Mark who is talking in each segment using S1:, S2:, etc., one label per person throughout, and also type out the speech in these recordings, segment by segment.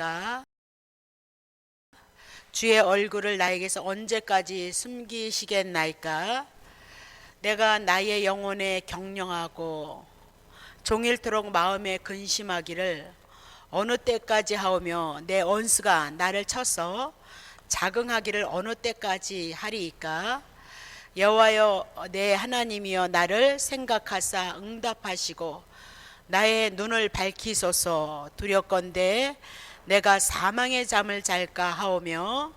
S1: 나이까? 주의 얼굴을 나에게서 언제까지 숨기시겠나이까? 내가 나의 영혼에 경영하고 종일토록 마음에 근심하기를 어느 때까지 하오며 내 원수가 나를 쳐서 자긍하기를 어느 때까지 하리이까? 여호와여 내 하나님이여 나를 생각하사 응답하시고 나의 눈을 밝히소서. 두렵건대 내가 사망의 잠을 잘까 하오며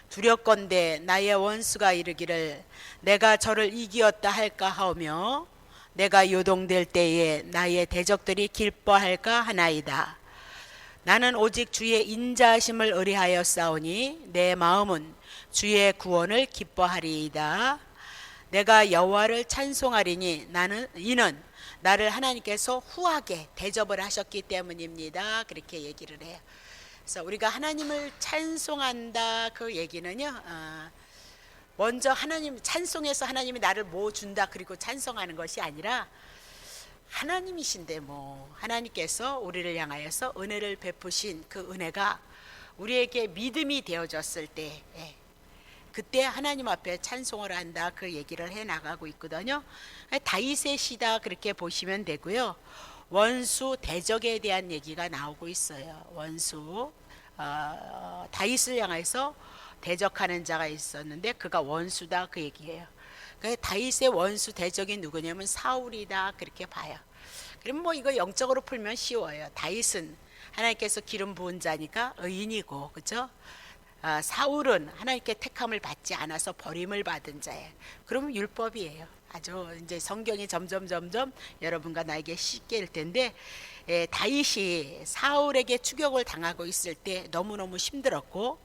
S1: 두렵건대 나의 원수가 이르기를 내가 저를 이기었다 할까 하오며 내가 요동될 때에 나의 대적들이 기뻐할까 하나이다. 나는 오직 주의 인자하심을 의뢰하여 싸우니 내 마음은 주의 구원을 기뻐하리이다. 내가 여호와를 찬송하리니 이는 나를 하나님께서 후하게 대접을 하셨기 때문입니다. 그렇게 얘기를 해요. 그래서 우리가 하나님을 찬송한다 그 얘기는요, 먼저 하나님 찬송해서 하나님이 나를 뭐 준다 그리고 찬송하는 것이 아니라 하나님이신데 하나님께서 우리를 향하여서 은혜를 베푸신 그 은혜가 우리에게 믿음이 되어졌을 때 그때 하나님 앞에 찬송을 한다 그 얘기를 해 나가고 있거든요. 다윗의 시다 그렇게 보시면 되고요. 원수 대적에 대한 얘기가 나오고 있어요. 원수 다윗을 향해서 대적하는 자가 있었는데 그가 원수다 그 얘기예요. 다윗의 원수 대적이 누구냐면 사울이다 그렇게 봐요. 그럼 이거 영적으로 풀면 쉬워요. 다윗은 하나님께서 기름 부은 자니까 의인이고, 그렇죠? 사울은 하나님께 택함을 받지 않아서 버림을 받은 자예요. 그러면 율법이에요. 아주 이제 성경이 점점 여러분과 나에게 쉽게 일 텐데, 다윗이 사울에게 추격을 당하고 있을 때 너무너무 힘들었고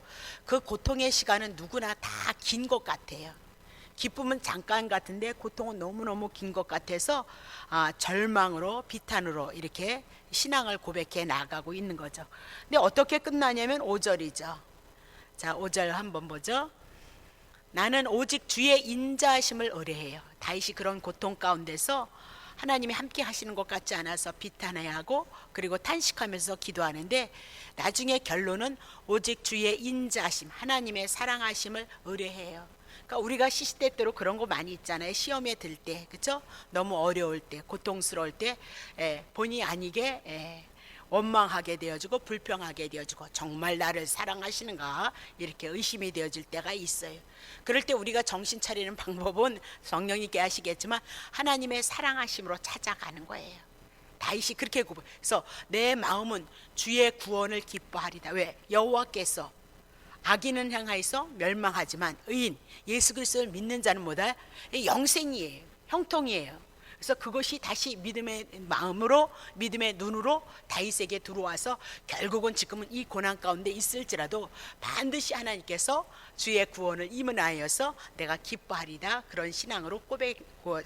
S1: 그 고통의 시간은 누구나 다 긴 것 같아요. 기쁨은 잠깐 같은데 고통은 너무너무 긴 것 같아서 절망으로 비탄으로 이렇게 신앙을 고백해 나가고 있는 거죠. 근데 어떻게 끝나냐면 5절이죠. 자, 5절 한번 보죠. 나는 오직 주의 인자하심을 의뢰해요. 다윗이 그런 고통 가운데서 하나님이 함께 하시는 것 같지 않아서 비탄해하고 그리고 탄식하면서 기도하는데 나중에 결론은 오직 주의 인자하심, 하나님의 사랑하심을 의뢰해요. 그러니까 우리가 시시때때로 그런 거 많이 있잖아요. 시험에 들 때, 그렇죠? 너무 어려울 때, 고통스러울 때 본의 아니게 원망하게 되어지고 불평하게 되어지고 정말 나를 사랑하시는가 이렇게 의심이 되어질 때가 있어요. 그럴 때 우리가 정신 차리는 방법은 성령님께 하시겠지만 하나님의 사랑하심으로 찾아가는 거예요. 다윗이 그렇게 그래서 내 마음은 주의 구원을 기뻐하리다. 왜? 여호와께서 악인은 향하여서 멸망하지만 의인 예수 그리스도를 믿는 자는 뭐다? 영생이에요. 형통이에요. 그래서 그것이 다시 믿음의 마음으로 믿음의 눈으로 다윗에게 들어와서 결국은 지금은 이 고난 가운데 있을지라도 반드시 하나님께서 주의 구원을 임은하여서 내가 기뻐하리다 그런 신앙으로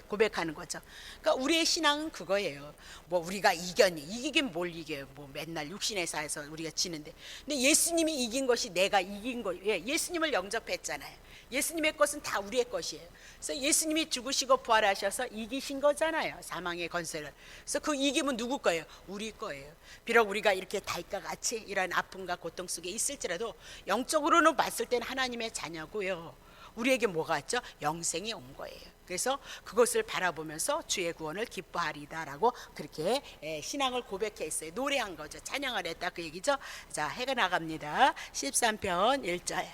S1: 고백하는 거죠. 그러니까 우리의 신앙은 그거예요. 우리가 이기긴 뭘 이겨요. 맨날 육신의 사에서 우리가 지는데 근데 예수님이 이긴 것이 내가 이긴 거예요. 예수님을 영접했잖아요. 예수님의 것은 다 우리의 것이에요. 그래서 예수님이 죽으시고 부활하셔서 이기신 거잖아요. 사망의 권세를. 그래서 그 이김은 누구 거예요? 우리 거예요. 비록 우리가 이렇게 다윗과 같이 이런 아픔과 고통 속에 있을지라도 영적으로는 봤을 때는 하나님의 자녀고요. 우리에게 뭐가 있죠? 영생이 온 거예요. 그래서 그것을 바라보면서 주의 구원을 기뻐하리다라고 그렇게 신앙을 고백했어요. 노래한 거죠. 찬양을 했다 그 얘기죠. 자, 해가 나갑니다. 13편 1절.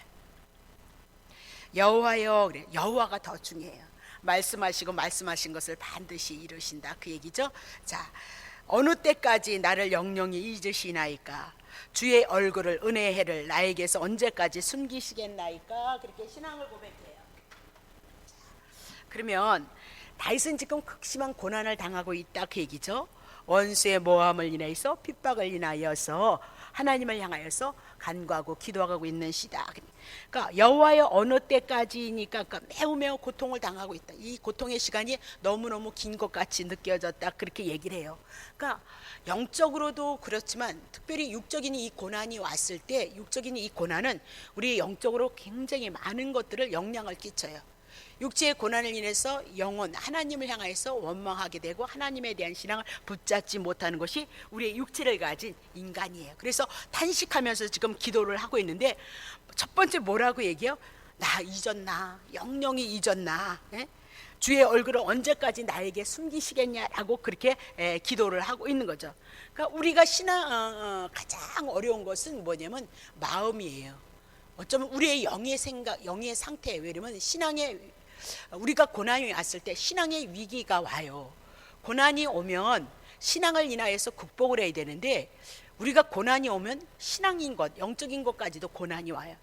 S1: 여호와여, 그래. 여호와가 더 중요해요. 말씀하신 것을 반드시 이루신다 그 얘기죠. 자, 어느 때까지 나를 영영히 잊으시나이까? 주의 얼굴을 은혜의 해를 나에게서 언제까지 숨기시겠나이까? 그렇게 신앙을 고백해요. 자, 그러면 다윗은 지금 극심한 고난을 당하고 있다 그 얘기죠. 원수의 모함을 인해서 핍박을 인하여서 하나님을 향하여서 간구하고 기도하고 있는 시다. 그러니까 여호와여 어느 때까지니까 매우 고통을 당하고 있다. 이 고통의 시간이 너무너무 긴 것 같이 느껴졌다. 그렇게 얘기를 해요. 그러니까 영적으로도 그렇지만 특별히 육적인 이 고난이 왔을 때 육적인 이 고난은 우리 영적으로 굉장히 많은 것들을 영향을 끼쳐요. 육체의 고난을 인해서 영혼 하나님을 향해서 원망하게 되고 하나님에 대한 신앙을 붙잡지 못하는 것이 우리의 육체를 가진 인간이에요. 그래서 탄식하면서 지금 기도를 하고 있는데 첫 번째 뭐라고 얘기해요? 나 잊었나? 영영이 잊었나? 예? 주의 얼굴을 언제까지 나에게 숨기시겠냐라고 그렇게 기도를 하고 있는 거죠. 그러니까 우리가 신앙 가장 어려운 것은 뭐냐면 마음이에요. 어쩌면 우리의 영의 생각, 영의 상태, 왜냐면 신앙의 우리가 고난이 왔을 때 신앙의 위기가 와요. 고난이 오면 신앙을 인하여서 극복을 해야 되는데 우리가 고난이 오면 신앙인 것, 영적인 것까지도 고난이 와요.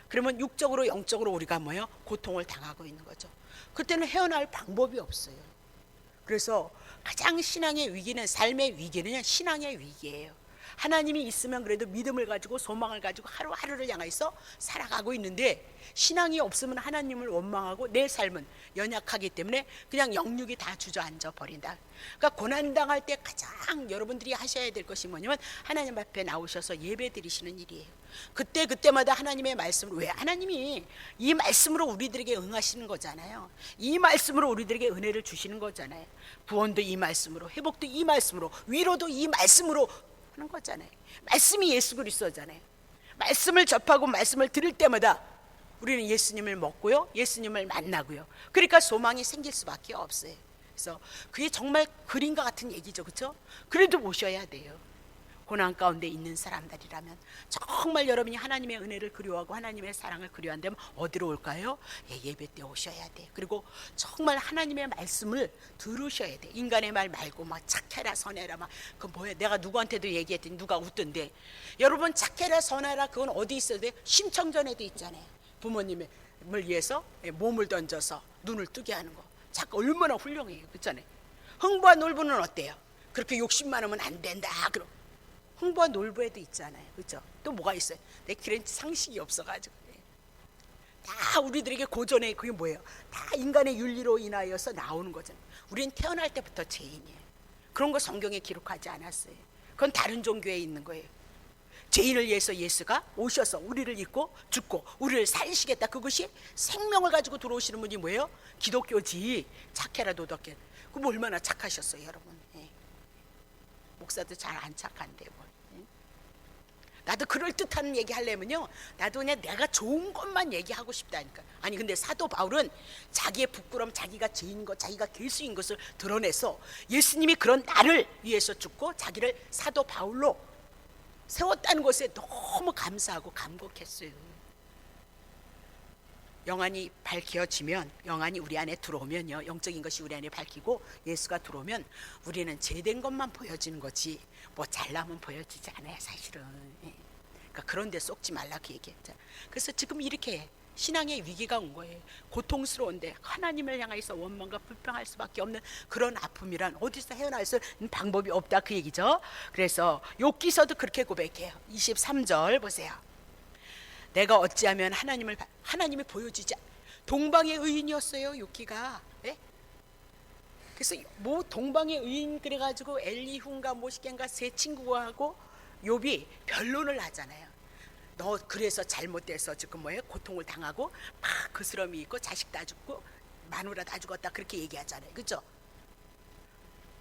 S1: 그러면 육적으로 영적으로 우리가 뭐예요? 고통을 당하고 있는 거죠. 그때는 헤어나올 방법이 없어요. 그래서 가장 신앙의 위기는, 삶의 위기는 신앙의 위기예요. 하나님이 있으면 그래도 믿음을 가지고 소망을 가지고 하루하루를 향해서 살아가고 있는데 신앙이 없으면 하나님을 원망하고 내 삶은 연약하기 때문에 그냥 영육이 다 주저앉아 버린다. 그러니까 고난당할 때 가장 여러분들이 하셔야 될 것이 뭐냐면 하나님 앞에 나오셔서 예배 드리시는 일이에요. 그때마다 하나님의 말씀으로, 왜 하나님이 이 말씀으로 우리들에게 응하시는 거잖아요. 이 말씀으로 우리들에게 은혜를 주시는 거잖아요. 구원도 이 말씀으로, 회복도 이 말씀으로, 위로도 이 말씀으로 하는 거잖아요. 말씀이 예수 그리스도잖아요. 말씀을 접하고 말씀을 들을 때마다 우리는 예수님을 먹고요, 예수님을 만나고요. 그러니까 소망이 생길 수밖에 없어요. 그래서 그게 정말 그림과 같은 얘기죠, 그렇죠? 그래도 오셔야 돼요. 고난 가운데 있는 사람들이라면 정말 여러분이 하나님의 은혜를 그리워하고 하나님의 사랑을 그리워한다면 어디로 올까요? 예배 때 오셔야 돼. 그리고 정말 하나님의 말씀을 들으셔야 돼. 인간의 말 말고 막 착해라 선해라 막 그 뭐야, 내가 누구한테도 얘기했더니 누가 웃던데. 여러분 착해라 선해라 그건 어디 있어야 돼? 심청전에도 있잖아요. 부모님을 위해서 몸을 던져서 눈을 뜨게 하는 거. 자꾸 얼마나 훌륭해요, 그렇잖아요. 흥부와 놀부는 어때요? 그렇게 욕심 많으면 안 된다. 그럼 흥부와 놀부에도 있잖아요, 그렇죠? 또 뭐가 있어요? 내 그런 상식이 없어가지고 다 우리들에게 고전에 그게 뭐예요? 다 인간의 윤리로 인하여서 나오는 거잖아요. 우리는 태어날 때부터 죄인이에요. 그런 거 성경에 기록하지 않았어요. 그건 다른 종교에 있는 거예요. 죄인을 위해서 예수가 오셔서 우리를 잊고 죽고 우리를 살리시겠다. 그것이 생명을 가지고 들어오시는 분이 뭐예요? 기독교지. 착해라 도덕해. 그럼 얼마나 착하셨어요, 여러분. 목사도 잘 안 착한데 뭐. 나도 그럴듯한 얘기 하려면요, 나도 그냥 내가 좋은 것만 얘기하고 싶다니까. 아니 근데 사도 바울은 자기의 부끄럼, 자기가 죄인 것, 자기가 괴수인 것을 드러내서 예수님이 그런 나를 위해서 죽고 자기를 사도 바울로 세웠다는 것에 너무 감사하고 감격했어요. 영안이 밝혀지면, 영안이 우리 안에 들어오면요, 영적인 것이 우리 안에 밝히고 예수가 들어오면 우리는 죄된 것만 보여지는 거지 뭐 잘나면 보여지지 않아요, 사실은. 그러니까 그런 데 쏙지 말라 그 얘기했잖아. 그래서 지금 이렇게 신앙의 위기가 온 거예요. 고통스러운데 하나님을 향해서 원망과 불평할 수밖에 없는 그런 아픔이란 어디서 헤어날 수 있는 방법이 없다 그 얘기죠. 그래서 욥기서도 그렇게 고백해요. 23절 보세요. 내가 어찌하면 하나님이 보여주지, 동방의 의인이었어요, 욥기가. 예? 그래서 뭐 동방의 의인 그래가지고 엘리훈가 모시겐가 세 친구하고 욥이 변론을 하잖아요. 너 그래서 잘못돼서 지금 뭐예요? 고통을 당하고 막 그스럼이 있고 자식 다 죽고 마누라 다 죽었다 그렇게 얘기하잖아요, 그렇죠?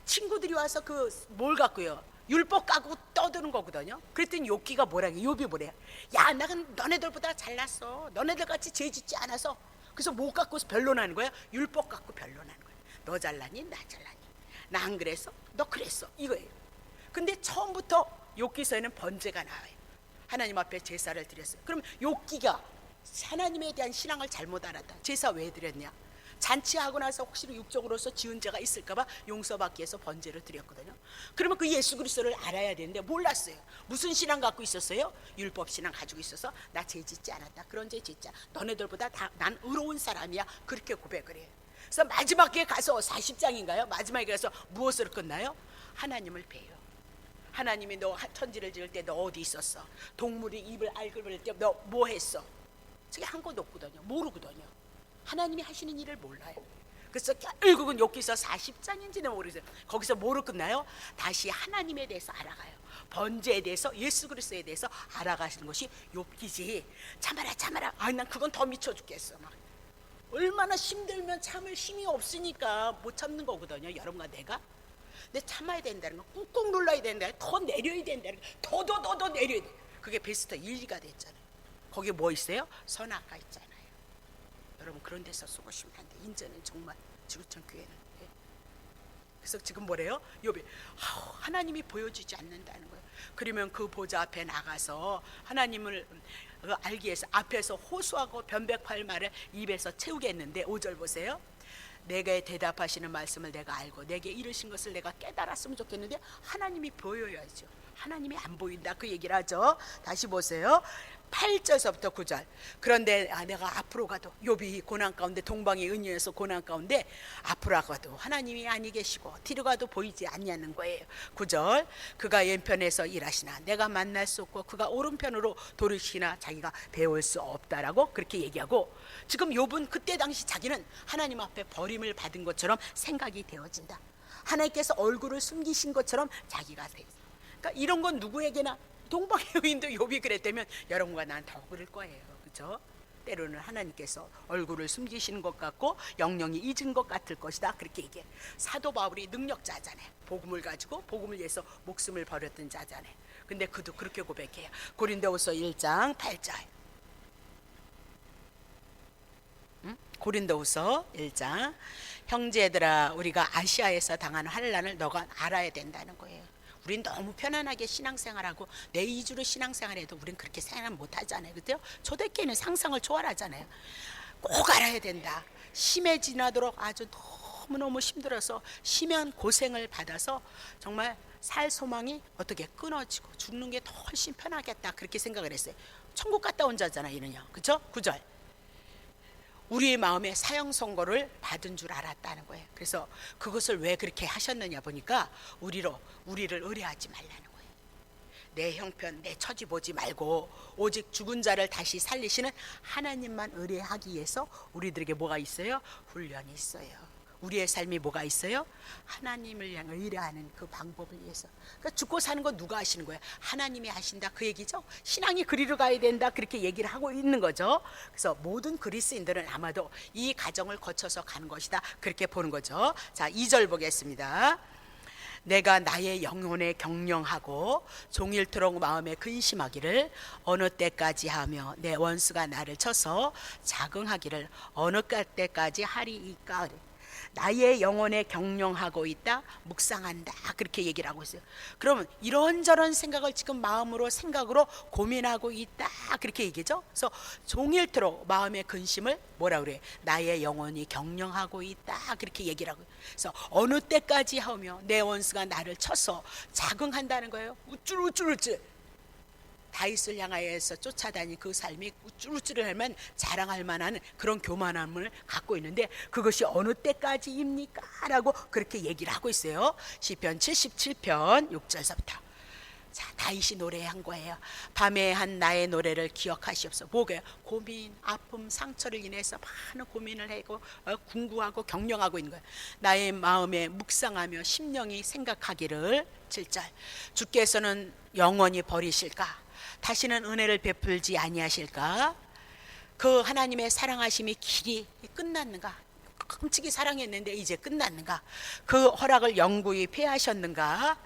S1: 친구들이 와서 그 뭘 갖고요? 율법 갖고 떠드는 거거든요. 그랬더니 욥기가 뭐라고, 욥이 뭐래요? 야, 나는 너네들보다 잘났어. 너네들 같이 죄 짓지 않아서. 그래서 뭐 갖고 변론하는 거야? 율법 갖고 변론하는 거야. 너 잘나니? 나 잘나니? 나 안 그랬어? 너 그랬어? 이거예요. 근데 처음부터 욥기서에는 번제가 나와요. 하나님 앞에 제사를 드렸어요. 그럼 욥기가 하나님에 대한 신앙을 잘못 알았다. 제사 왜 드렸냐? 잔치하고 나서 혹시 육적으로서 지은 죄가 있을까봐 용서받기 위해서 번제를 드렸거든요. 그러면 그 예수 그리스도를 알아야 되는데 몰랐어요. 무슨 신앙 갖고 있었어요? 율법 신앙 가지고 있어서 나 죄 짓지 않았다. 그런 죄 짓지 않았다. 너네들보다 난 의로운 사람이야. 그렇게 고백을 해요. 그래서 마지막에 가서 40장인가요? 마지막에 가서 무엇으로 끝나요? 하나님을 뵈요. 하나님이 너 천지를 지을 때 너 어디 있었어? 동물이 입을 알글거릴 때 너 뭐 했어? 저게 한 것도 없거든요. 모르거든요. 하나님이 하시는 일을 몰라요. 그래서 결국은 욥기서 40장인지는 모르겠어요. 거기서 뭐로 끝나요? 다시 하나님에 대해서 알아가요. 번제에 대해서, 예수 그리스도에 대해서 알아가시는 것이 욥기지. 참아라 참아라. 난 그건 더 미쳐 죽겠어. 막 얼마나 힘들면 참을 힘이 없으니까 못 참는 거거든요. 여러분과 내가. 근데 참아야 된다는 거, 꾹꾹 눌러야 된다는 거, 더 내려야 된다는 거, 더 내려야 돼. 그게 베스트 1, 2가 됐잖아요. 거기에 뭐 있어요? 선악가 있잖아요. 여러분 그런 데서 쏘시면 안 돼. 인제는 정말 지구촌 교회는. 예. 그래서 지금 뭐래요? 욥이 하나님이 보여주지 않는다는 거예요. 그러면 그 보좌 앞에 나가서 하나님을 알기 위해서 앞에서 호소하고 변백할 말을 입에서 채우겠는데 5절 보세요. 내게 대답하시는 말씀을 내가 알고 내게 이르신 것을 내가 깨달았으면 좋겠는데 하나님이 보여야죠. 하나님이 안 보인다 그 얘기를 하죠. 다시 보세요. 8절서부터 9절. 그런데 내가 앞으로 가도, 욥이 고난 가운데, 동방의 은유에서 고난 가운데 앞으로 가도 하나님이 아니 계시고 뒤로 가도 보이지 않냐는 거예요. 9절. 그가 왼편에서 일하시나 내가 만날 수 없고 그가 오른편으로 돌이키나 자기가 배울 수 없다라고 그렇게 얘기하고, 지금 욥은 그때 당시 자기는 하나님 앞에 버림을 받은 것처럼 생각이 되어진다. 하나님께서 얼굴을 숨기신 것처럼 자기가 돼. 그러니까 이런 건 누구에게나, 동방의 여인도 욥이 그랬다면 여러분과 난 더 그럴 거예요. 그렇죠? 때로는 하나님께서 얼굴을 숨기시는 것 같고 영영이 잊은 것 같을 것이다 그렇게 얘기해. 사도 바울이 능력자잖아요. 복음을 가지고 복음을 위해서 목숨을 버렸던 자잖아요. 근데 그도 그렇게 고백해요. 고린도후서 1장 8절. 고린도후서 1장. 형제들아 우리가 아시아에서 당한 환난을 너가 알아야 된다는 거예요. 우린 너무 편안하게 신앙생활하고 내 이주로 신앙생활해도 우린 그렇게 생활 못하잖아요. 그죠? 초대교회는 상상을 초월하잖아요. 꼭 알아야 된다. 심해지나도록 아주 너무너무 힘들어서 심한 고생을 받아서 정말 살 소망이 어떻게 끊어지고 죽는 게 더 훨씬 편하겠다 그렇게 생각을 했어요. 천국 갔다 온 자잖아요 이는요. 그죠? 9절. 우리의 마음에 사형 선고를 받은 줄 알았다는 거예요. 그래서 그것을 왜 그렇게 하셨느냐 보니까 우리를 의뢰하지 말라는 거예요. 내 형편, 내 처지 보지 말고 오직 죽은 자를 다시 살리시는 하나님만 의뢰하기 위해서 우리들에게 뭐가 있어요? 훈련이 있어요. 우리의 삶이 뭐가 있어요? 하나님을 향해 의뢰하는 그 방법을 위해서. 그러니까 죽고 사는 건 누가 하시는 거예요? 하나님이 하신다 그 얘기죠. 신앙이 그리로 가야 된다 그렇게 얘기를 하고 있는 거죠. 그래서 모든 그리스인들은 아마도 이 과정을 거쳐서 가는 것이다 그렇게 보는 거죠. 자 2절 보겠습니다. 내가 나의 영혼에 경영하고 종일토록 마음에 근심하기를 어느 때까지 하며 내 원수가 나를 쳐서 자긍하기를 어느 때까지 하리이까. 나의 영혼에 경영하고 있다, 묵상한다 그렇게 얘기를 하고 있어요. 그러면 이런저런 생각을 지금 마음으로 생각으로 고민하고 있다 그렇게 얘기죠. 그래서 종일토록 마음의 근심을 뭐라 그래? 나의 영혼이 경영하고 있다 그렇게 얘기를 하고. 그래서 어느 때까지 하며 내 원수가 나를 쳐서 자긍한다는 거예요. 우쭐 다윗을 향하여서 쫓아다닌 그 삶이 우쭐우쭐하면 자랑할 만한 그런 교만함을 갖고 있는데 그것이 어느 때까지입니까? 라고 그렇게 얘기를 하고 있어요. 시편 77편 6절서부터. 자, 다윗이 노래한 거예요. 밤에 한 나의 노래를 기억하시옵소서. 뭐게요? 고민, 아픔, 상처를 인해서 많은 고민을 하고 궁구하고 경영하고 있는 거예요. 나의 마음에 묵상하며 심령이 생각하기를 7절. 주께서는 영원히 버리실까? 다시는 은혜를 베풀지 아니하실까? 그 하나님의 사랑하심이 길이 끝났는가? 끔찍이 사랑했는데 이제 끝났는가? 그 허락을 영구히 폐하셨는가?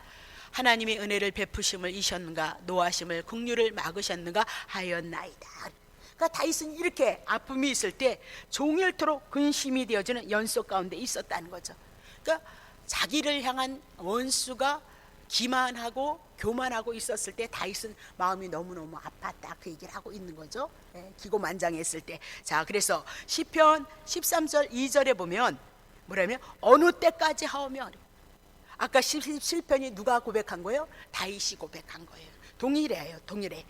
S1: 하나님의 은혜를 베푸심을 이셨는가? 노하심을 긍휼을 막으셨는가 하였나이다. 그러니까 다윗은 이렇게 아픔이 있을 때 종일토록 근심이 되어지는 연속 가운데 있었다는 거죠. 그러니까 자기를 향한 원수가 기만하고 교만하고 있었을 때 다윗은 마음이 너무너무 아팠다 그 얘기를 하고 있는 거죠. 기고만장했을 때. 자, 그래서 시편 13절 2절에 보면 뭐라면 어느 때까지 하오며, 아까 시편이 누가 고백한 거예요? 다윗이 고백한 거예요. 동일해요. 동일해.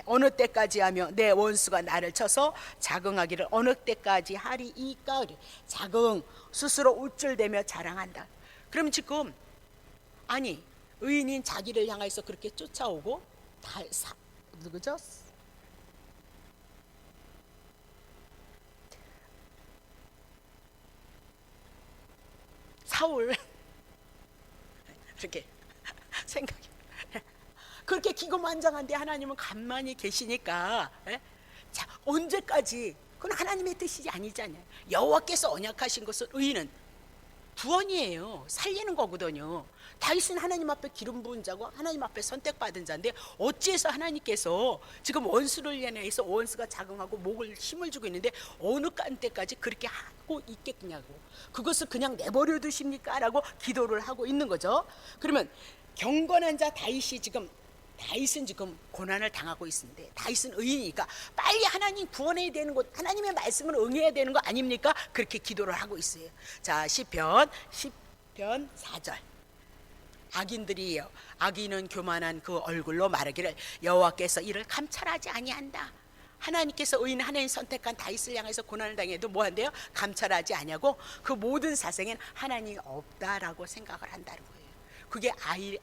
S1: 어느 때까지 하며 내 원수가 나를 쳐서 자긍하기를 어느 때까지 하리이까. 자긍, 스스로 우쭐대며 자랑한다. 그럼 지금 아니 의인인 자기를 향해서 그렇게 쫓아오고 누구죠? 사울 이렇게 생각이 그렇게 기고만장한데 하나님은 가만히 계시니까 자 언제까지 그건 하나님의 뜻이 아니잖아요. 여호와께서 언약하신 것은 의인은 구원이에요. 살리는 거거든요. 다윗은 하나님 앞에 기름 부은 자고 하나님 앞에 선택받은 자인데 어찌해서 하나님께서 지금 원수를 인해서 원수가 자긍하고 목을 힘을 주고 있는데 어느 때까지 그렇게 하고 있겠냐고, 그것을 그냥 내버려 두십니까? 라고 기도를 하고 있는 거죠. 그러면 경건한 자 다윗은 지금 고난을 당하고 있는데, 다윗은 의인이니까 빨리 하나님 구원해야 되는 것, 하나님의 말씀을 응해야 되는 거 아닙니까? 그렇게 기도를 하고 있어요. 자, 시편 4절. 악인들이요, 악인은 교만한 그 얼굴로 말하기를 여호와께서 이를 감찰하지 아니한다. 하나님께서 의인 하나님 선택한 다윗을 향해서 고난을 당해도 뭐한대요? 감찰하지 아니하고 그 모든 사생엔 하나님이 없다라고 생각을 한다는 거예요. 그게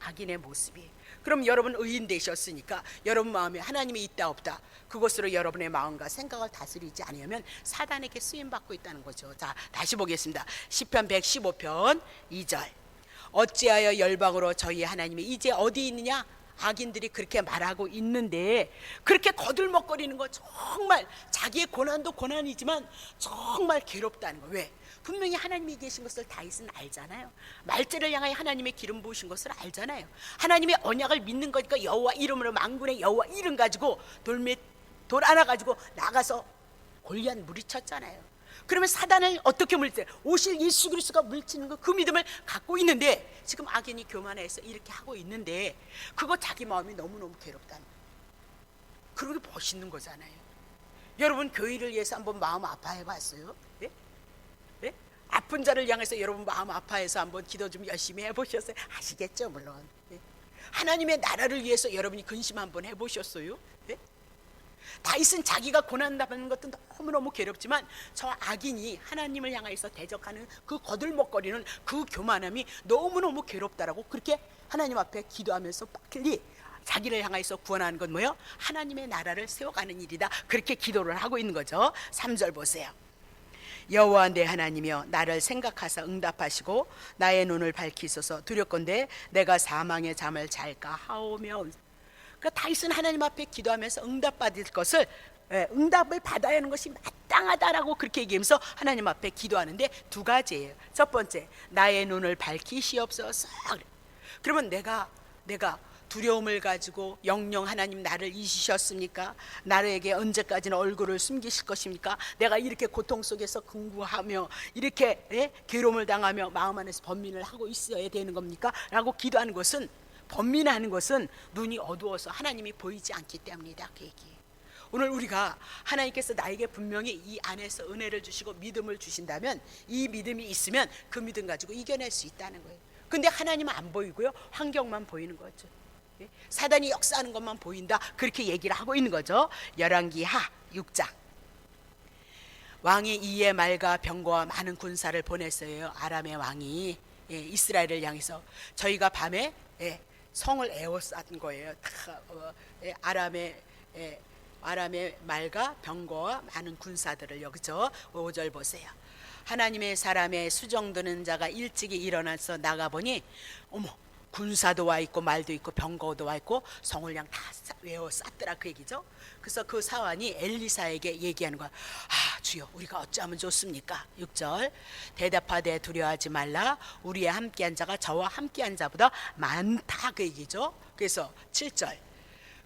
S1: 악인의 모습이에요. 그럼 여러분 의인 되셨으니까 여러분 마음에 하나님이 있다 없다, 그것으로 여러분의 마음과 생각을 다스리지 않으면 사단에게 쓰임받고 있다는 거죠. 자, 다시 보겠습니다. 시편 115편 2절. 어찌하여 열방으로 저희 하나님이 이제 어디 있느냐? 악인들이 그렇게 말하고 있는데, 그렇게 거들먹거리는 거 정말 자기의 고난도 고난이지만 정말 괴롭다는 거. 왜? 분명히 하나님이 계신 것을 다윗은 알잖아요. 말제를 향하여 하나님의 기름 부으신 것을 알잖아요. 하나님의 언약을 믿는 거니까 여호와 이름으로 만군의 여호와 이름 가지고 돌 하나 가지고 나가서 골리앗 물리쳤잖아요. 그러면 사단을 어떻게 물리쳐요? 오실 예수 그리스도가 물리치는 거, 그 믿음을 갖고 있는데 지금 악인이 교만해서 이렇게 하고 있는데 그거 자기 마음이 너무너무 괴롭다는 거예요. 그러게 멋있는 거잖아요. 여러분 교회를 위해서 한번 마음 아파해 봤어요? 네? 네? 아픈 자를 향해서 여러분 마음 아파해서 한번 기도 좀 열심히 해보셨어요? 하시겠죠 물론. 네? 하나님의 나라를 위해서 여러분이 근심 한번 해보셨어요? 네? 다윗은 자기가 고난당하는 것도 너무너무 괴롭지만 저 악인이 하나님을 향해서 대적하는 그 거들먹거리는 그 교만함이 너무너무 괴롭다라고 그렇게 하나님 앞에 기도하면서 빨리 자기를 향해서 구원하는 건 뭐예요? 하나님의 나라를 세워가는 일이다. 그렇게 기도를 하고 있는 거죠. 3절 보세요. 여호와 내 하나님이여 나를 생각하사 응답하시고 나의 눈을 밝히소서. 두렵건대 내가 사망의 잠을 잘까 하오며. 그러니까 다윗은 하나님 앞에 기도하면서 응답받을 것을, 응답을 받아야 하는 것이 마땅하다라고 그렇게 얘기하면서 하나님 앞에 기도하는데 두 가지예요. 첫 번째, 나의 눈을 밝히시옵소서. 그러면 내가 두려움을 가지고 영영 하나님 나를 잊으셨습니까? 나에게 언제까지나 얼굴을 숨기실 것입니까? 내가 이렇게 고통 속에서 근구하며 이렇게 괴로움을 당하며 마음 안에서 번민을 하고 있어야 되는 겁니까? 라고 기도하는 것은, 번민하는 것은 눈이 어두워서 하나님이 보이지 않기 때문이다, 그 얘기예요. 오늘 우리가 하나님께서 나에게 분명히 이 안에서 은혜를 주시고 믿음을 주신다면, 이 믿음이 있으면 그 믿음 가지고 이겨낼 수 있다는 거예요. 근데 하나님은 안 보이고요, 환경만 보이는 거죠. 사단이 역사하는 것만 보인다, 그렇게 얘기를 하고 있는 거죠. 열왕기하 6장. 왕이 이에 말과 병거와 많은 군사를 보냈어요. 아람의 왕이 이스라엘을 향해서. 저희가 밤에 성을 에워싼 거예요. 아람의 말과 병거와 많은 군사들을. 여기서 5절 보세요. 하나님의 사람의 수정드는 자가 일찍이 일어나서 나가보니 어머, 군사도 와 있고 말도 있고 병거도 와 있고 성을 그냥 다 에워쌌더라, 그 얘기죠. 그래서 그 사환이 엘리사에게 얘기하는 거야. 아, 주여, 우리가 어찌하면 좋습니까? 6절. 대답하되 두려워하지 말라. 우리의 함께한 자가 저와 함께한 자보다 많다, 그 얘기죠. 그래서 7절.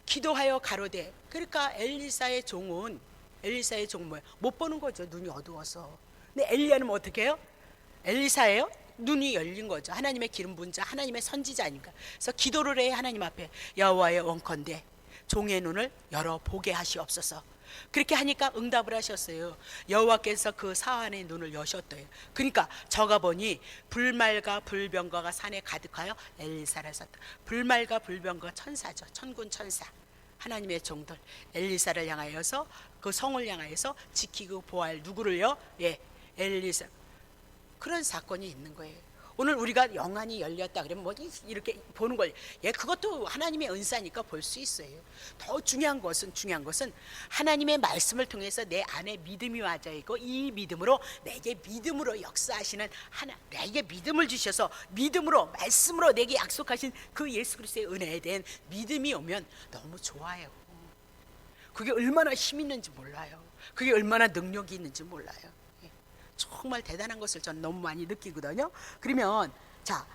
S1: 기도하여 가로되. 그러니까 엘리사의 종은 뭐예요? 못 보는 거죠, 눈이 어두워서. 근데 엘리야는 어떻게 해요? 엘리사예요? 눈이 열린 거죠. 하나님의 기름 부은 자, 하나님의 선지자니까. 그래서 기도를 해, 하나님 앞에. 여호와의 원컨대 종의 눈을 열어 보게 하시옵소서. 그렇게 하니까 응답을 하셨어요. 여호와께서 그 사환의 눈을 여셨대요. 그러니까 저가 보니 불말과 불병거가 산에 가득하여 엘리사를 샀다. 불말과 불병거가 천사죠. 천군 천사. 하나님의 종들 엘리사를 향하여서, 그 성을 향하여서 지키고 보호할 누구를요? 엘리사. 그런 사건이 있는 거예요. 오늘 우리가 영안이 열렸다 그러면 뭐 이렇게 보는 걸, 그것도 하나님의 은사니까 볼 수 있어요. 더 중요한 것은 하나님의 말씀을 통해서 내 안에 믿음이 와져 있고, 이 믿음으로 내게 믿음으로 역사하시는 내게 믿음을 주셔서 믿음으로, 말씀으로 내게 약속하신 그 예수 그리스도의 은혜에 대한 믿음이 오면 너무 좋아요. 그게 얼마나 힘 있는지 몰라요. 그게 얼마나 능력이 있는지 몰라요. 예. 정말 대단한 것을 저는 너무 많이 느끼거든요. 그러면 자,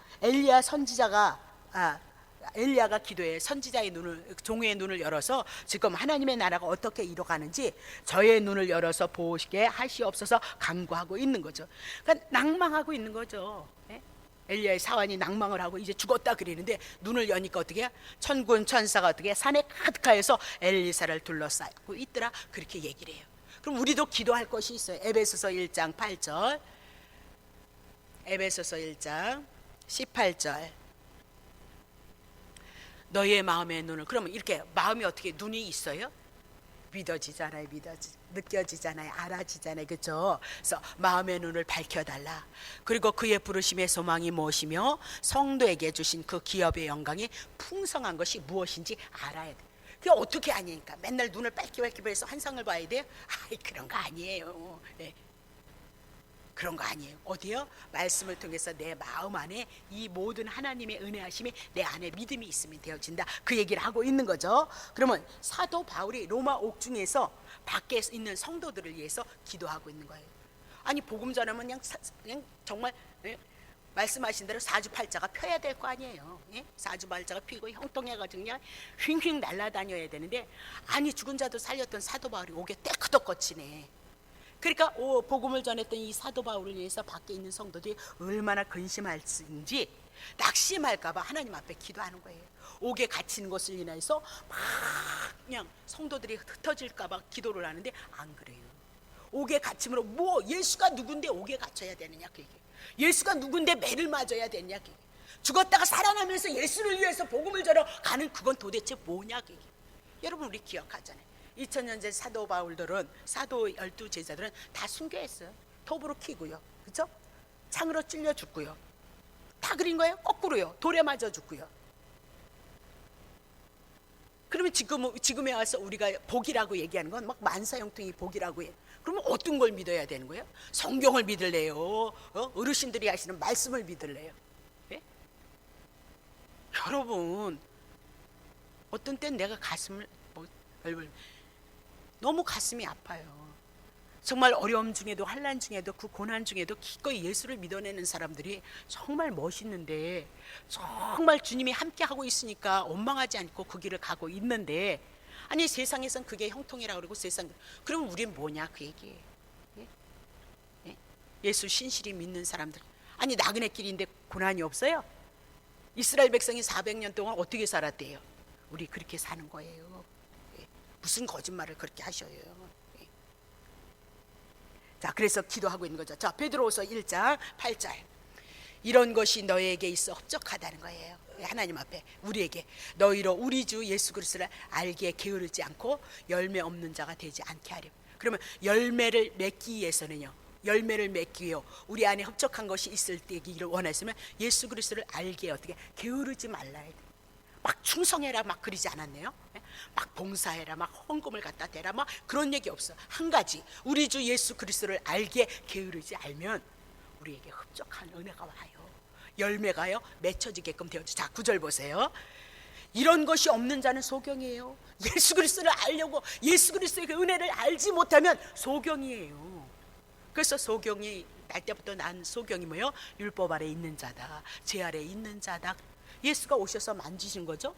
S1: 엘리야가 기도해 선지자의 눈을, 종의 눈을 열어서 지금 하나님의 나라가 어떻게 이뤄가는지 저의 눈을 열어서 보시게 하시옵소서 간구하고 있는 거죠. 그러니까 낭망하고 있는 거죠. 예? 엘리야의 사환이 낭망을 하고 이제 죽었다 그러는데 눈을 여니까 어떻게 해요? 천군 천사가 어떻게 산에 가득하여서 엘리사를 둘러싸고 있더라, 그렇게 얘기를 해요. 그럼 우리도 기도할 것이 있어요. 에베소서 1장 8절, 에베소서 1장 18절. 너의 마음의 눈을, 그러면 이렇게 마음이 어떻게 눈이 있어요? 믿어지잖아요. 느껴지잖아요. 알아지잖아요. 그렇죠? 그래서 마음의 눈을 밝혀달라. 그리고 그의 부르심의 소망이 무엇이며 성도에게 주신 그 기업의 영광이 풍성한 것이 무엇인지 알아야 돼. 그게 어떻게 아니니까 맨날 눈을 빨기빨기 해서 환상을 봐야 돼요? 아이, 그런 거 아니에요. 네. 그런 거 아니에요. 어디요? 말씀을 통해서 내 마음 안에 이 모든 하나님의 은혜하심이 내 안에 믿음이 있으면 되어진다, 그 얘기를 하고 있는 거죠. 그러면 사도 바울이 로마 옥중에서 밖에 있는 성도들을 위해서 기도하고 있는 거예요. 아니, 복음 전하면 그냥 정말, 예? 말씀하신 대로 사주팔자가 펴야 될 거 아니에요. 예? 사주팔자가 피고 형통해가지고 그냥 휙휙 날아다녀야 되는데, 아니, 죽은 자도 살렸던 사도 바울이 옥에 떼크덕 거치네. 그러니까 복음을 전했던 이 사도 바울을 위해서 밖에 있는 성도들이 얼마나 근심할지, 낙심할까봐 하나님 앞에 기도하는 거예요. 옥에 갇힌 것을 인해서 막 그냥 성도들이 흩어질까봐 기도를 하는데 안 그래요. 옥에 갇힘으로 뭐 예수가 누군데 옥에 갇혀야 되느냐, 그 얘기예요. 예수가 누군데 매를 맞아야 되느냐, 그 얘기예요. 죽었다가 살아나면서 예수를 위해서 복음을 전하 가는 그건 도대체 뭐냐, 그 얘기예요. 여러분, 우리 기억하잖아요. 2000년 전 사도 바울들은, 사도 12제자들은 다 순교했어요. 톱으로 키고요, 그렇죠? 창으로 찔려 죽고요. 다 그린 거예요. 거꾸로요. 돌에 맞아 죽고요. 그러면 지금에 와서 우리가 복이라고 얘기하는 건 막 만사형통이 복이라고 해요. 그러면 어떤 걸 믿어야 되는 거예요? 성경을 믿을래요? 어르신들이 하시는 말씀을 믿을래요? 예? 여러분, 어떤 땐 내가 가슴을 너무 가슴이 아파요. 정말 어려움 중에도, 환난 중에도, 그 고난 중에도 기꺼이 예수를 믿어내는 사람들이 정말 멋있는데, 정말 주님이 함께하고 있으니까 원망하지 않고 그 길을 가고 있는데, 아니, 세상에선 그게 형통이라고 그러고 그러면 우린 뭐냐, 그 얘기예요. 예? 예? 예수 신실히 믿는 사람들, 아니, 나그네 길인데 고난이 없어요? 이스라엘 백성이 400년 동안 어떻게 살았대요? 우리 그렇게 사는 거예요. 무슨 거짓말을 그렇게 하셔요. 자, 그래서 기도하고 있는 거죠. 자, 베드로후서 1장 8절. 이런 것이 너에게 있어 흡족하다는 거예요. 하나님 앞에 우리에게 너희로 우리 주 예수 그리스도를 알기에 게으르지 않고 열매 없는 자가 되지 않게 하려. 그러면 열매를 맺기 위해서는요, 열매를 맺기 위해 우리 안에 흡족한 것이 있을 때기를 원했으면 예수 그리스도를 알기에 어떻게 게으르지 말라야 돼. 막 충성해라 막 그러지 않았네요. 막 봉사해라, 막 헌금을 갖다 대라, 막 그런 얘기 없어. 한 가지, 우리 주 예수 그리스도를 알기에 게으르지 않으면 우리에게 흡족한 은혜가 와요. 열매가요 맺혀지게끔 되어져. 자, 9절 보세요. 이런 것이 없는 자는 소경이에요. 예수 그리스도를 알려고 예수 그리스도의 그 은혜를 알지 못하면 소경이에요. 그래서 소경이 날 때부터 난 소경이 뭐예요? 율법 아래 있는 자다, 죄 아래 있는 자다. 예수가 오셔서 만지신 거죠.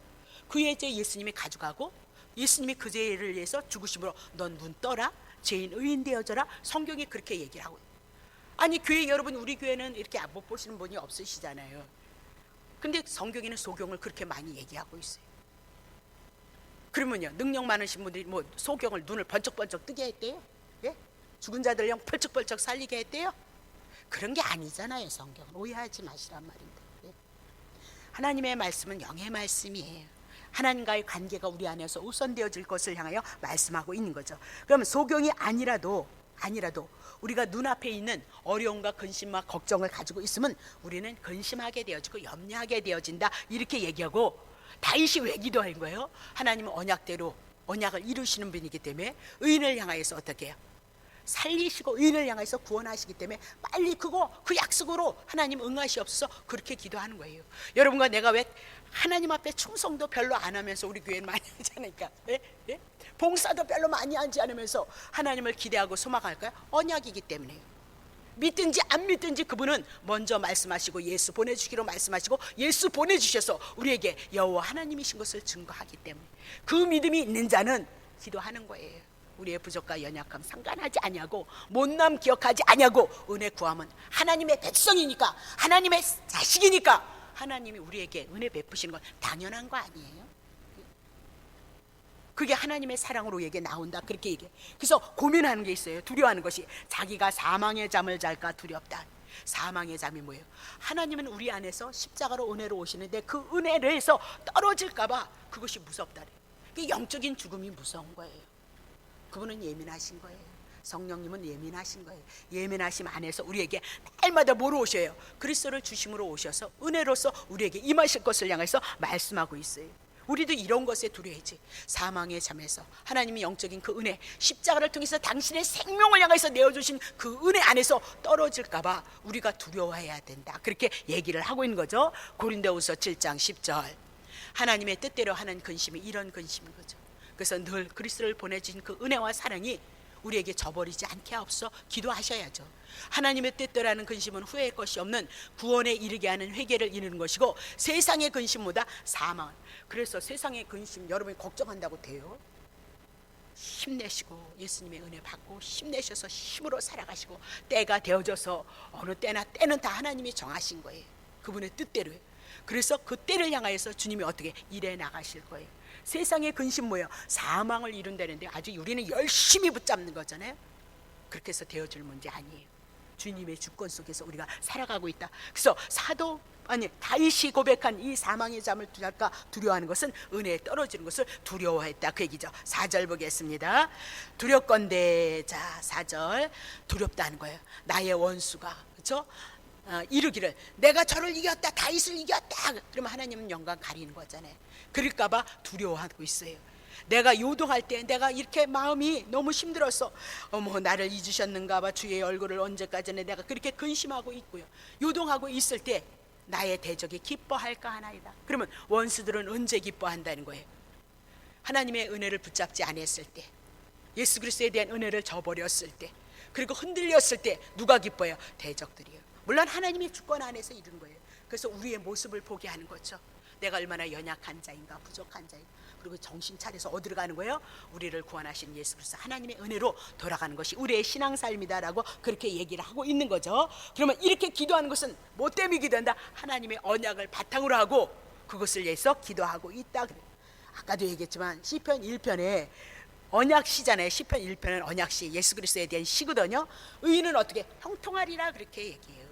S1: 그의 죄 예수님이 가져가고, 예수님이 그 죄를 위해서 죽으심으로 넌 눈 떠라, 죄인 의인 되어져라. 성경이 그렇게 얘기를 하고. 아니, 교회 여러분, 우리 교회는 이렇게 못 보시는 분이 없으시잖아요. 근데 성경에는 소경을 그렇게 많이 얘기하고 있어요. 그러면요, 능력 많으신 분들이 뭐 소경을 눈을 번쩍번쩍 뜨게 했대요? 예? 죽은 자들 영 펄쩍펄쩍 살리게 했대요? 그런 게 아니잖아요. 성경은 오해하지 마시란 말인데. 예? 하나님의 말씀은 영의 말씀이에요. 하나님과의 관계가 우리 안에서 우선되어질 것을 향하여 말씀하고 있는 거죠. 그러면 소경이 아니라도 우리가 눈앞에 있는 어려움과 근심과 걱정을 가지고 있으면 우리는 근심하게 되어지고 염려하게 되어진다, 이렇게 얘기하고, 다윗이 왜 기도한 거예요? 하나님은 언약대로 언약을 이루시는 분이기 때문에 의인을 향하여서 어떻게 해요? 살리시고 의인을 향해서 구원하시기 때문에 빨리 그 약속으로 하나님 응하시옵소서, 그렇게 기도하는 거예요. 여러분과 내가 왜 하나님 앞에 충성도 별로 안 하면서 우리 교회는 많이 하잖아요. 예? 예? 봉사도 별로 많이 하지 않으면서 하나님을 기대하고 소망할까요? 언약이기 때문에요. 믿든지 안 믿든지 그분은 먼저 말씀하시고 예수 보내주기로 말씀하시고 예수 보내주셔서 우리에게 여호와 하나님이신 것을 증거하기 때문에 그 믿음이 있는 자는 기도하는 거예요. 우리의 부족과 연약함 상관하지 아니하고 못남 기억하지 아니하고 은혜 구함은 하나님의 백성이니까 하나님의 자식이니까 하나님이 우리에게 은혜 베푸시는 건 당연한 거 아니에요? 그게 하나님의 사랑으로 우리에게 나온다 그렇게 얘기해요. 그래서 고민하는 게 있어요. 두려워하는 것이 자기가 사망의 잠을 잘까 두렵다. 사망의 잠이 뭐예요? 하나님은 우리 안에서 십자가로 은혜로 오시는데 그 은혜에서 떨어질까 봐 그것이 무섭다. 그 영적인 죽음이 무서운 거예요. 그분은 예민하신 거예요. 성령님은 예민하신 거예요. 예민하심 안에서 우리에게 날마다 뭐로 오셔요? 그리스도를 주심으로 오셔서 은혜로서 우리에게 임하실 것을 향해서 말씀하고 있어요. 우리도 이런 것에 두려워하지. 사망의 잠에서 하나님이 영적인 그 은혜, 십자가를 통해서 당신의 생명을 향해서 내어주신 그 은혜 안에서 떨어질까 봐 우리가 두려워해야 된다. 그렇게 얘기를 하고 있는 거죠. 고린도후서 7장 10절. 하나님의 뜻대로 하는 근심이 이런 근심인 거죠. 그래서 늘 그리스도를 보내주신 그 은혜와 사랑이 우리에게 저버리지 않게 하옵소서 기도하셔야죠. 하나님의 뜻대로라는 근심은 후회할 것이 없는 구원에 이르게 하는 회개를 이루는 것이고 세상의 근심보다 사망. 그래서 세상의 근심 여러분이 걱정한다고 돼요? 힘내시고 예수님의 은혜 받고 힘내셔서 힘으로 살아가시고 때가 되어져서 어느 때나 때는 다 하나님이 정하신 거예요. 그분의 뜻대로요. 그래서 그 때를 향하여서 주님이 어떻게 일해 나가실 거예요. 세상의 근심 뭐예요? 사망을 이룬다는데 아주 우리는 열심히 붙잡는 거잖아요. 그렇게 해서 되어줄 문제 아니에요. 주님의 주권 속에서 우리가 살아가고 있다. 그래서 다윗이 고백한 이 사망의 잠을 잘까 두려워하는 것은 은혜에 떨어지는 것을 두려워했다 그 얘기죠. 4절 보겠습니다. 두렵건대, 자 4절, 두렵다는 거예요. 나의 원수가, 그렇죠? 이르기를 내가 저를 이겼다, 다윗을 이겼다. 그러면 하나님은 영광 가리는 거잖아요. 그럴까 봐 두려워하고 있어요. 내가 요동할 때 내가 이렇게 마음이 너무 힘들어서 어머 나를 잊으셨는가 봐, 주의 얼굴을 언제까지나 내가 그렇게 근심하고 있고요. 요동하고 있을 때 나의 대적이 기뻐할까 하나이다. 그러면 원수들은 언제 기뻐한다는 거예요? 하나님의 은혜를 붙잡지 않았을 때, 예수 그리스도에 대한 은혜를 저버렸을 때, 그리고 흔들렸을 때 누가 기뻐요? 대적들이요. 물론 하나님의 주권 안에서 이룬 거예요. 그래서 우리의 모습을 보게 하는 거죠. 내가 얼마나 연약한 자인가, 부족한 자인가. 그리고 정신 차려서 어디로 가는 거예요? 우리를 구원하신 예수 그리스도 하나님의 은혜로 돌아가는 것이 우리의 신앙삶이다라고 그렇게 얘기를 하고 있는 거죠. 그러면 이렇게 기도하는 것은 뭐 때문에 기도한다? 하나님의 언약을 바탕으로 하고 그것을 위해서 기도하고 있다. 아까도 얘기했지만 시편 1편에 언약시잖아요. 시편 1편은 언약시, 예수 그리스도에 대한 시거든요. 의인은 어떻게? 형통하리라 그렇게 얘기해요.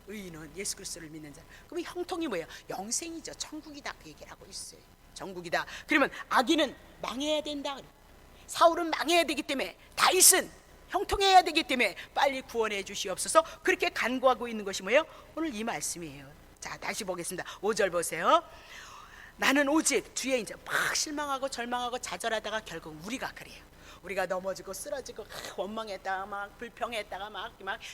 S1: 의인은 예수 그리스도를 믿는 자. 그럼 형통이 뭐예요? 영생이죠. 천국이다 그 얘기를 하고 있어요. 천국이다. 그러면 악인은 망해야 된다. 사울은 망해야 되기 때문에, 다윗은 형통해야 되기 때문에 빨리 구원해 주시옵소서. 그렇게 간구하고 있는 것이 뭐예요? 오늘 이 말씀이에요. 자 다시 보겠습니다. 5절 보세요. 나는 오직 주의 이제 막 실망하고 절망하고 좌절하다가 결국 우리가 그래요. 우리가 넘어지고 쓰러지고 원망했다가 막 불평했다가 막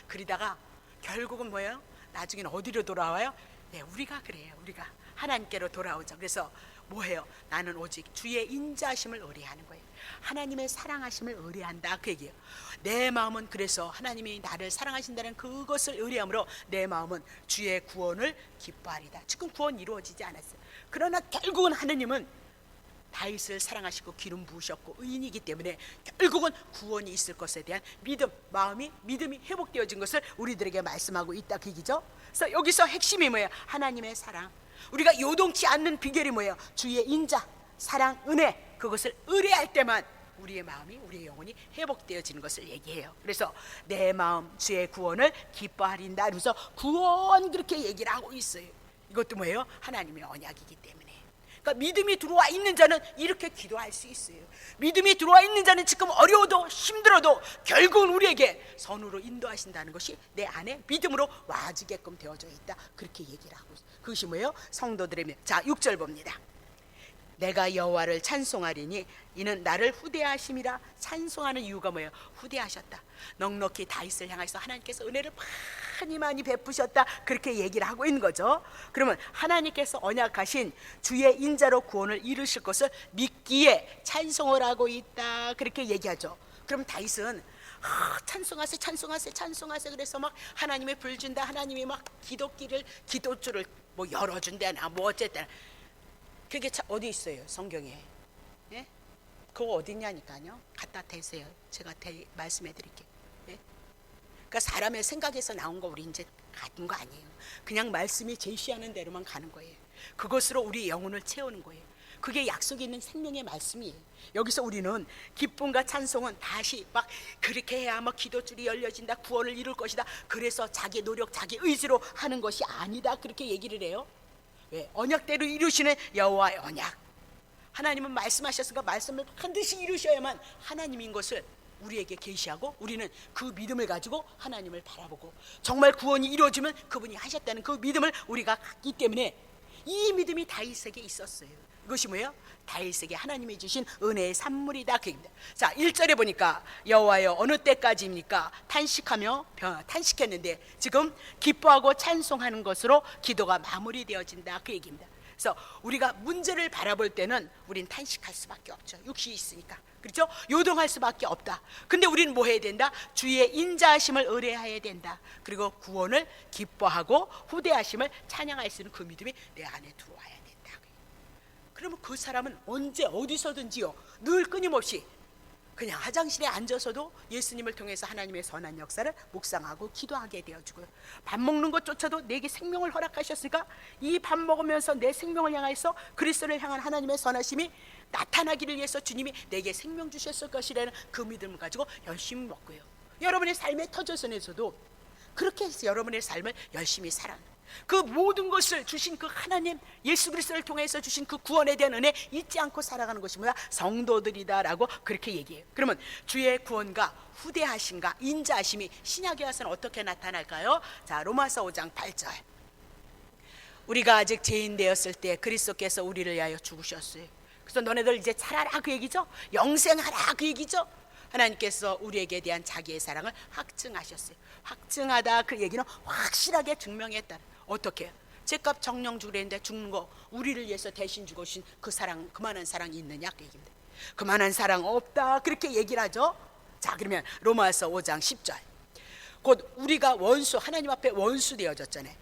S1: 그러다가 결국은 뭐예요? 나중에는 어디로 돌아와요? 네, 우리가 그래요. 우리가 하나님께로 돌아오죠. 그래서 뭐예요? 나는 오직 주의 인자하심을 의뢰하는 거예요. 하나님의 사랑하심을 의뢰한다 그 얘기예요. 내 마음은 그래서 하나님이 나를 사랑하신다는 그것을 의뢰함으로 내 마음은 주의 구원을 기뻐하리다. 지금 구원 이루어지지 않았어요. 그러나 결국은 하나님은 다윗을 사랑하시고 기름 부으셨고 의인이기 때문에 결국은 구원이 있을 것에 대한 믿음, 믿음이 회복되어진 것을 우리들에게 말씀하고 있다 그 얘기죠. 그래서 여기서 핵심이 뭐예요? 하나님의 사랑. 우리가 요동치 않는 비결이 뭐예요? 주의 인자, 사랑, 은혜, 그것을 의뢰할 때만 우리의 마음이, 우리의 영혼이 회복되어지는 것을 얘기해요. 그래서 내 마음 주의 구원을 기뻐하린다 그래서 구원 그렇게 얘기를 하고 있어요. 이것도 뭐예요? 하나님의 언약이기 때문에. 그러니까 믿음이 들어와 있는 자는 이렇게 기도할 수 있어요. 믿음이 들어와 있는 자는 지금 어려워도 힘들어도 결국은 우리에게 선으로 인도하신다는 것이 내 안에 믿음으로 와지게끔 되어져 있다. 그렇게 얘기를 하고 있어요. 그것이 뭐예요? 성도들의 믿음. 자 6절 봅니다. 내가 여호와를 찬송하리니 이는 나를 후대하심이라. 찬송하는 이유가 뭐예요? 후대하셨다. 넉넉히 다윗을 향해서 하나님께서 은혜를 많이 베푸셨다, 그렇게 얘기를 하고 있는 거죠. 그러면 하나님께서 언약하신 주의 인자로 구원을 이루실 것을 믿기에 찬송을 하고 있다, 그렇게 얘기하죠. 그럼 다윗은 찬송하세 찬송하세 찬송하세 그래서 막 하나님의 불준다, 하나님이 막 기도줄을 뭐 열어준다나 뭐 어쨌든 그게 어디 있어요 성경에? 예? 그거 어디 있냐니까요. 갖다 대세요. 제가 말씀해 드릴게요. 예? 그러니까 사람의 생각에서 나온 거 우리 이제 가는 거 아니에요. 그냥 말씀이 제시하는 대로만 가는 거예요. 그것으로 우리 영혼을 채우는 거예요. 그게 약속이 있는 생명의 말씀이에요. 여기서 우리는 기쁨과 찬송은 다시 막 그렇게 해야 막 기도줄이 열려진다, 구원을 이룰 것이다, 그래서 자기 노력 자기 의지로 하는 것이 아니다, 그렇게 얘기를 해요. 왜? 언약대로 이루시는 여호와의 언약. 하나님은 말씀하셨으니까 말씀을 반드시 이루셔야만 하나님인 것을 우리에게 계시하고, 우리는 그 믿음을 가지고 하나님을 바라보고 정말 구원이 이루어지면 그분이 하셨다는 그 믿음을 우리가 갖기 때문에 이 믿음이 다윗에게 있었어요. 이것이 뭐예요? 다윗에게 하나님이 주신 은혜의 산물이다, 그 얘기입니다. 자, 1절에 보니까 여호와여 어느 때까지입니까? 탄식했는데 지금 기뻐하고 찬송하는 것으로 기도가 마무리되어진다, 그 얘기입니다. 그래서 우리가 문제를 바라볼 때는 우린 탄식할 수밖에 없죠. 육신이 있으니까. 그렇죠? 요동할 수밖에 없다. 근데 우리는 뭐 해야 된다? 주의 인자하심을 의뢰해야 된다. 그리고 구원을 기뻐하고 후대하심을 찬양할 수 있는 그 믿음이 내 안에 들어와야 된다. 그러면 그 사람은 언제 어디서든지요, 늘 끊임없이 그냥 화장실에 앉아서도 예수님을 통해서 하나님의 선한 역사를 묵상하고 기도하게 되어주고요. 밥 먹는 것조차도 내게 생명을 허락하셨으니까 이 밥 먹으면서 내 생명을 향해서 그리스도를 향한 하나님의 선하심이 나타나기를 위해서 주님이 내게 생명 주셨을 것이라는 그 믿음을 가지고 열심히 먹고요. 여러분의 삶의 터전선에서도 그렇게 해서 여러분의 삶을 열심히 살아가는, 그 모든 것을 주신 그 하나님 예수 그리스도를 통해서 주신 그 구원에 대한 은혜 잊지 않고 살아가는 것이 뭐야? 성도들이다라고 그렇게 얘기해요. 그러면 주의 구원과 후대하심과 인자하심이 신약에 와서는 어떻게 나타날까요? 자, 로마서 5장 8절. 우리가 아직 죄인 되었을 때 그리스도께서 우리를 위하여 죽으셨어요. 그래서 너네들 이제 살아라, 그 얘기죠. 영생하라, 그 얘기죠. 하나님께서 우리에게 대한 자기의 사랑을 확증하셨어요. 확증하다, 그 얘기는 확실하게 증명했다. 어떻게? 죄값 정령 죽으랬는데 죽는 거 우리를 위해서 대신 죽으신 그 사랑, 그만한 사랑이 있느냐, 그 얘기입니다. 그만한 사랑 없다, 그렇게 얘기를 하죠. 자, 그러면 로마서 5장 10절. 곧 우리가 원수, 하나님 앞에 원수 되어졌잖아요.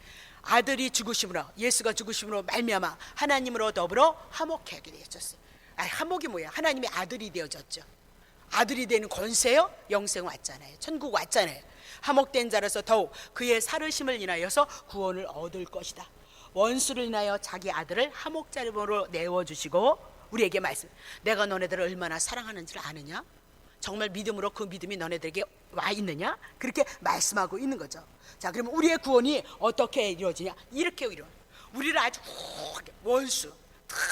S1: 아들이 죽으심으로, 예수가 죽으심으로 말미암아 하나님으로 더불어 화목하게 되어졌어요. 화목이 뭐야? 하나님의 아들이 되어졌죠. 아들이 되는 권세요? 영생 왔잖아요. 천국 왔잖아요. 화목된 자라서 더욱 그의 살으심을 인하여서 구원을 얻을 것이다. 원수를 인하여 자기 아들을 화목자로 내어주시고 우리에게 말씀, 내가 너네들을 얼마나 사랑하는지를 아느냐? 정말 믿음으로 그 믿음이 너네들에게 와 있느냐? 그렇게 말씀하고 있는 거죠. 자, 그러면 우리의 구원이 어떻게 이루어지냐? 이렇게 이루어져요. 우리를 아주 원수,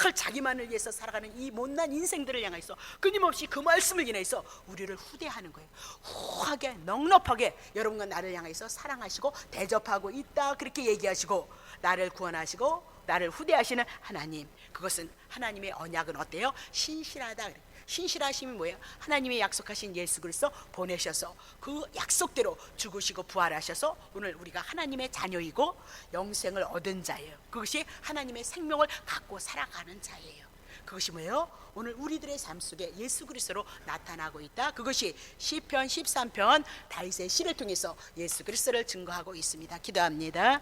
S1: 늘 자기만을 위해서 살아가는 이 못난 인생들을 향해서 끊임없이 그 말씀을 인해서 우리를 후대하는 거예요. 후하게 넉넉하게 여러분과 나를 향해서 사랑하시고 대접하고 있다, 그렇게 얘기하시고 나를 구원하시고 나를 후대하시는 하나님, 그것은 하나님의 언약은 어때요? 신실하다. 신실하심이 뭐예요? 하나님이 약속하신 예수 그리스도 보내셔서 그 약속대로 죽으시고 부활하셔서 오늘 우리가 하나님의 자녀이고 영생을 얻은 자예요. 그것이 하나님의 생명을 갖고 살아가는 자예요. 그것이 뭐예요? 오늘 우리들의 삶 속에 예수 그리스도로 나타나고 있다. 그것이 시편 13편 다윗의 시를 통해서 예수 그리스도를 증거하고 있습니다. 기도합니다.